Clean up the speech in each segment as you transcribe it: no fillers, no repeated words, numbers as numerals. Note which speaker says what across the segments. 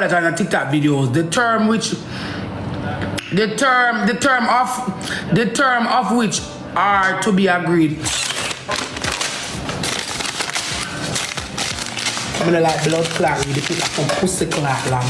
Speaker 1: about it on the TikTok videos. The term of which are to be agreed. I'm gonna like blood clot with the some pussy clot lamb.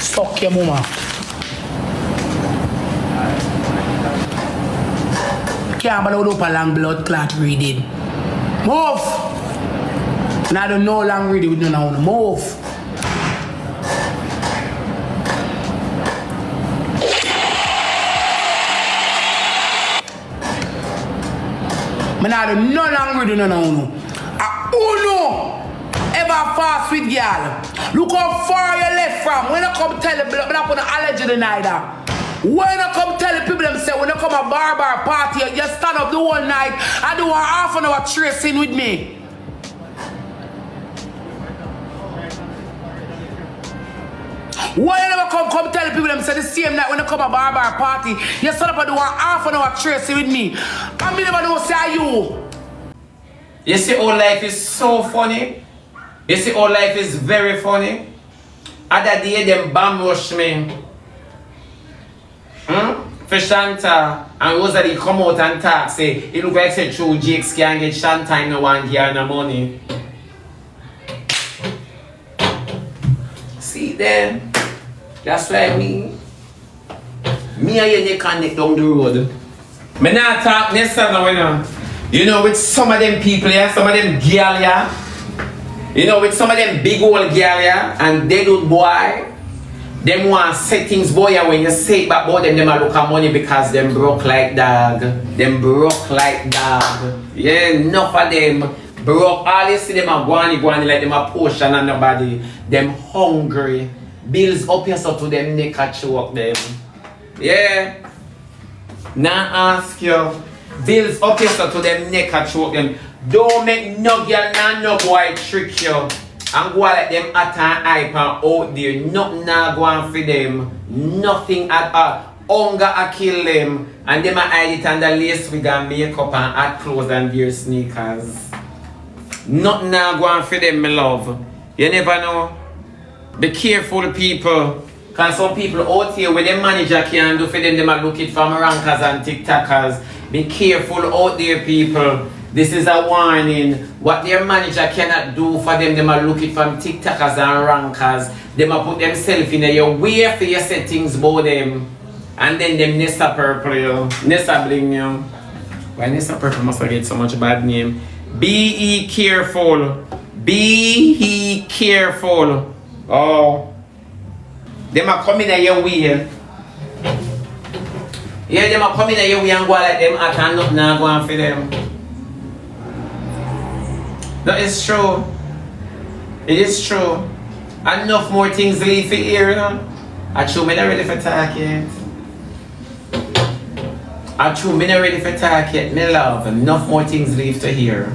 Speaker 1: Suck your mama. Can't blow up a long blood clot reading. Move! Now I don't know long reading with no one. Move! Man, I don't know long reading no one. Uno ever fast with girl. Look how far you left from. When I come tell you, I'm not gonna allergy neither. When I come tell the people them say when I come a bar party, you stand up the whole night and do a half an hour tracing with me. Why you never come tell the people them say the same night when I come a bar party, you stand up and do a half an hour tracing with me. And me never know say you.
Speaker 2: You see how life is so funny? You see how life is very funny? Other day them bomb rush me. For Shanta and Rosealee come out and talk say it look like say true Jakes can't get Shanta in no one year no money. See then? That's what I mean. Me and you connect down the road. Me not talk Nessa now, you know. You know, with some of them people here, some of them girl here, you know, with some of them big old girl here, and they do boy, them want say things boy, when you say it back about them a look at money because them broke like dog. Them broke like dog. Yeah, enough of them broke. All you see them are guani like them a portion and nobody. Them hungry. Bills up here so to them neck at choke them. Yeah. Now ask you. Bills up here so to them neck and choke them. Don't make no girl no boy trick you. And go like them at and hype and out there. Nothing not going for them. Nothing at all. Hunger a kill them. And them a hide it under lace wig and makeup and hot clothes and wear sneakers. Nothing not going for them, my love. You never know. Be careful, people. Because some people out here with them manager can do for them, they might look it from rankers and TikTokers. Be careful out there, people. This is a warning. What their manager cannot do for them, they might look it from TikTokers and rankers. They might put themselves in your way for your settings about them. And then them Nessa purple, yo. Nessa bling, yo. Why Nessa purple must get so much bad name? Be careful. Be careful. Oh. They might come in your way. Yeah, they might come in your way and go like them at and nothing not going for them. No, it's true. It is true. Enough more things leave for here, you know. I true, me not ready for talk yet. I true, me not ready for talk yet, me love. Enough more things leave to hear.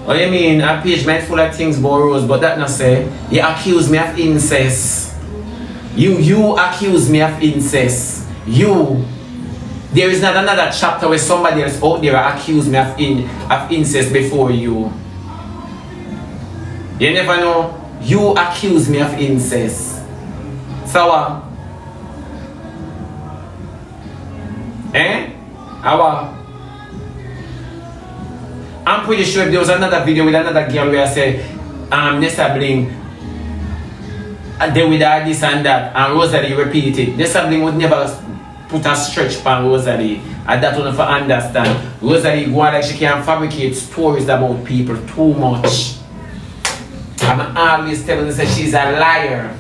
Speaker 2: What do you mean? A page might full of things borrows, but that not say. You accuse me of incest. You accuse me of incest. You. There is not another chapter where somebody else out there accused me of incest before you. You never know. You accuse me of incest. So eh? How? I'm pretty sure if there was another video with another girl where I said, Nessa Bling, they with her this and that, and Rosealee repeat it. Nessa Bling would never put a stretch on Rosealee, and that one for understand. Rosealee go on like she can fabricate stories about people too much. I'm always telling her that she's a liar.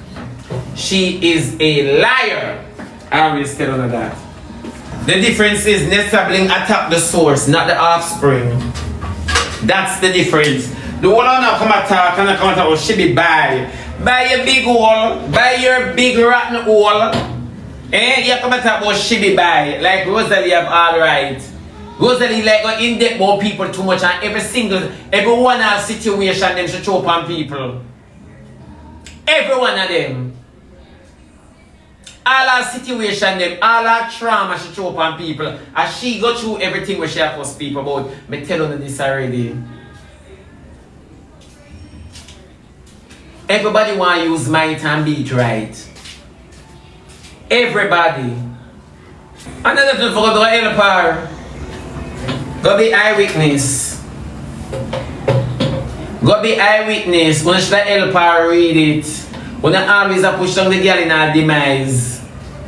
Speaker 2: She is a liar. I always tell her that. The difference is Nessa Bling attack the source, not the offspring. That's the difference. The one now come attack and come attack, oh, she be buy your big hole, buy your big rotten hole. Eh? You come attack about she be buy. Like Rosealee have alright. Rosealee like go in depth about people too much and every one of situation them should choke on people. Every one of them. all our situation, them, all our trauma she throw upon people, and she go through everything where she have to speak about. Me tell you this already. Everybody want to use might and beat right. Everybody. Another thing for the helper. Go be eyewitness. Go be eyewitness. When she help her read it. When always a push down the girl in her demise.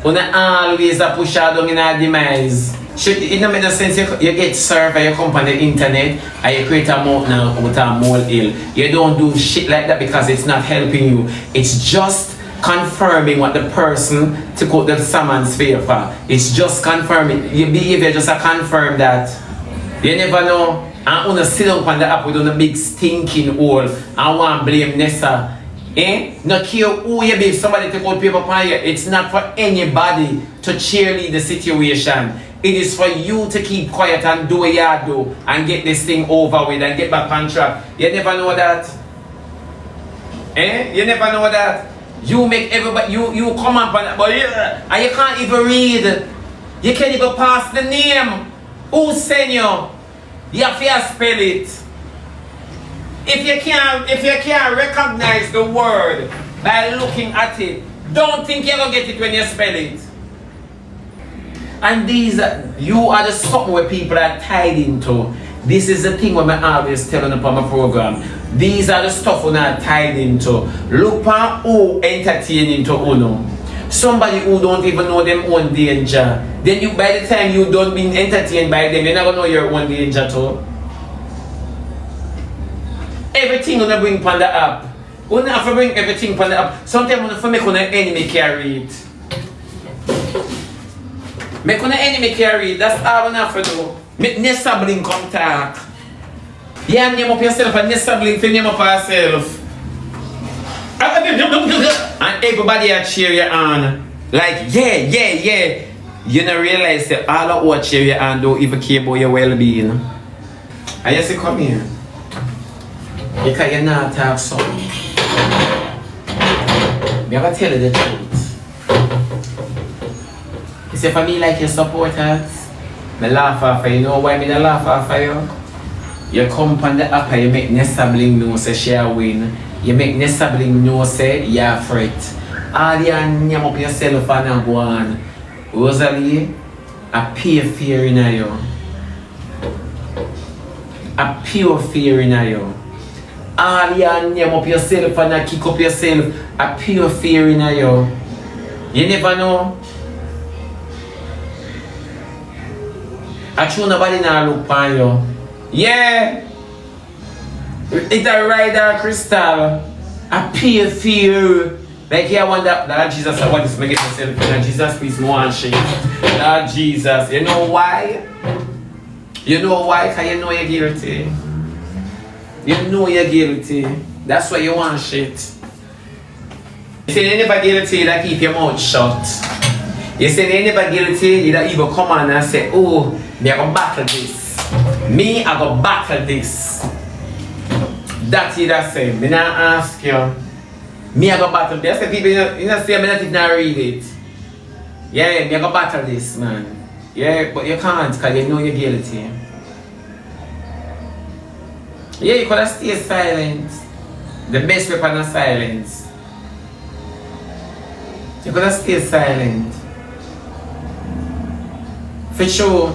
Speaker 2: When always a push her down in her demise. It don't make no sense you get served and you come on the internet and you create a mountain out of a molehill. You don't do shit like that because it's not helping you. It's just confirming what the person took out the summons favor. It's just confirming. Your behavior just a confirm that. You never know. And wanna sit down on the app with a big stinking hole and want to blame Nessa. Not care who you be, somebody take out paper upon you. It's not for anybody to cheerlead the situation. It is for you to keep quiet and do what you do and get this thing over with and get back on track. You never know that. You never know that. You make everybody, you come up and you can't even read. You can't even pass the name. Who sent you? You have to spell it. If you can't recognize the word by looking at it, don't think you're gonna get it when you spell it. And you are the something where people are tied into. This is the thing when I always telling upon my program. These are the stuff we're not tied into. Look at who entertaining to uno. Somebody who don't even know them own danger. Then you, by the time you don't being entertained by them, you're not gonna know your own danger too. Everything gonna bring upon the app. We don't have to bring everything upon the app. Sometimes we have to make an enemy carry it. Make an enemy carry it. That's all we have to do. Make Nessa Bling come talk. Yeah, name up yourself and Nessa Bling name up yourself. And everybody are cheer you on. Like, yeah. You don't realize that all of what cheer you on don't even care about your well-being. And you say, come here. Because you're not talk something. I'm going to tell you the truth. You say, for me, like your supporters, I laugh off you. You know why I laugh off you? You come on the app and you make Nessa Bling know say she a win. You make Nessa Bling know say you're afraid. All you name up yourself and go on. Rosealee, a pure fear in you. A pure fear in you. All you name up yourself and kick up yourself. A pure fear in you. You never know. I true nobody now look on you. Yeah. It's a rider crystal. A pure fear. Like here I wonder, Lord Jesus, I want to make it myself. Lord Jesus, please no one shame. Lord Jesus, you know why? You know why? Because you know you're guilty. You know you're guilty. That's why you want shit. You say you never guilty, you don't keep your mouth shut. You say you never guilty, you don't even come on and say, oh, me I go battle this. Me I go battle this. That's it I say. Me not ask you. Me I go battle this. I say people, you know say me not even read it. Yeah, me I go battle this, man. Yeah, but you can't because you know you're guilty. Yeah, you could have stayed silent. The best weapon is silence. You could have stayed silent. For sure.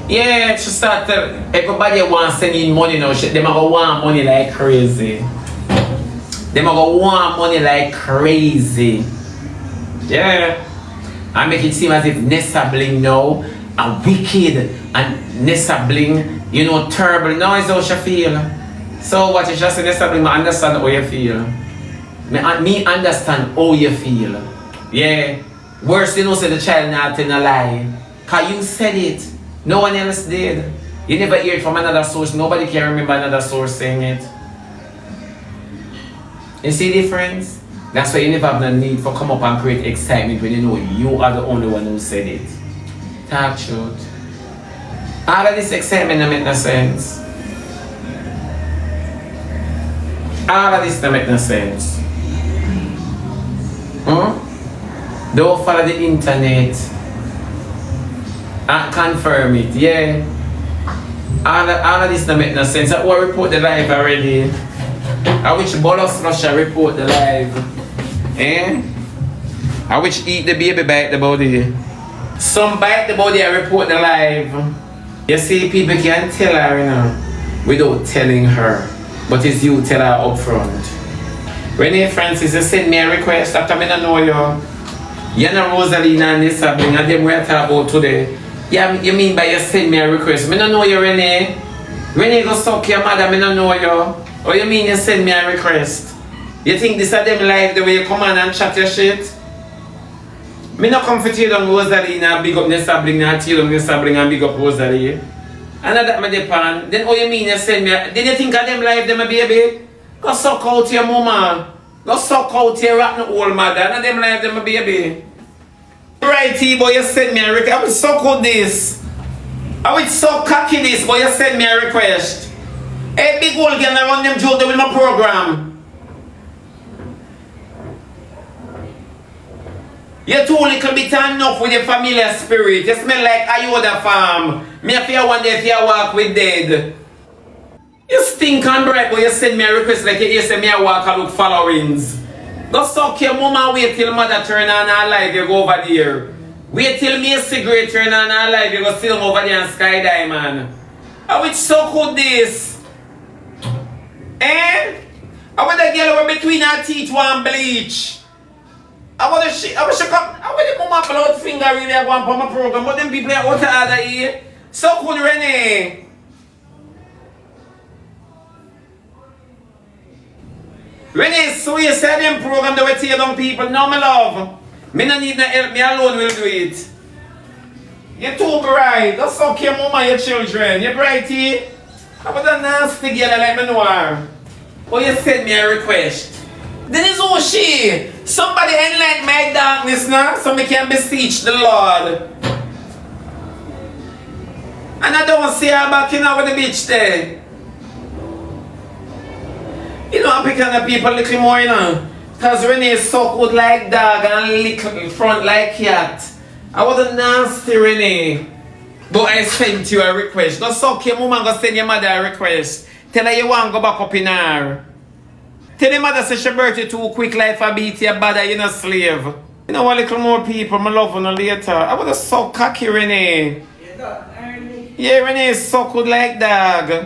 Speaker 2: Yeah, to start everybody wants to send in money now. They might go want money like crazy. They might go want money like crazy. Yeah. I make it seem as if Nessa Bling now are wicked and Nessa Bling, you know, terrible. Now is how she feel. So what you just say Nessa Bling, I understand how you feel. Me understand how you feel. Yeah. Worse than you say the child not telling a lie. Cause you said it. No one else did. You never hear it from another source. Nobody can remember another source saying it. You see the difference? That's why you never have the need for come up and create excitement when you know you are the only one who said it. Talk truth. All of this excitement don't make no sense. All of this don't make no sense. Don't follow the internet. And confirm it, yeah. All of this don't make no sense. I will report the live already. I wish Bolos Russia report the live. Eh? I wish eat the baby bite the body. Some bite the body and report the live. You see, people can tell her, you know, without telling her. But it's you tell her up front. Renee Francis, you send me a request after I don't know you. You know Rosealee and Nessa and them we are talking about today. Yeah, you mean by you send me a request? I don't know you, Renee. Renee go suck your mother, I don't know you. Or you mean you send me a request? You think this is them live the way you come on and chat your shit? Me not come for you on Rosealee and big up Nessa bring and tear down Nessa bring and big up Rosealee. And that me depend. Then you mean you send me a... Then you think of them live them baby? Go suck out your mama. Go suck out your rotten old mother. And them live them baby. Right here, boy, you send me a request. I will suck out this. I will suck cocky this, boy, you send me a request. Hey, big old girl, I run them joke with my program. You're too little bit enough with your familiar spirit. You smell like Ayoda farm. Me if you one day if you walk with dead. You stink and bright, but you send me a request like you send me a walk and look followings. Go suck your mama, wait till mother turn on her life, you go over there. Wait till me a cigarette turn on her life, you go sit over there and skydive, man. I would suck with this. Eh? I want a girl over between her teeth one bleach. I want to come. I want to mama blood finger really I want for my program, but them people are out of order here. Suck with Renee. Renee, so you say them program that we tear down people. No, my love. Me no need no help. Me alone will do it. You're too bright. Go suck your mama and your children. You're brighty. I want a nasty girl like me know her. Oh, you send me a request. Then it's all she. Somebody enlighten my darkness now so me can beseech the Lord. And I don't see her back in with the bitch there. You know, I'm picking up people a little more, you know. Because Renee is so good like dog and little in front like cat. I was a nasty Renee. But I sent you a request. Go suck your mom and go send your mother a request. Tell her you want to go back up in her. Tell your mother say she birthed you too quick like a beat your body, you're not slave. You know a little more people, I love you later. I was so cocky Renee.
Speaker 3: You're not early.
Speaker 2: Yeah, Renee is so good like dog.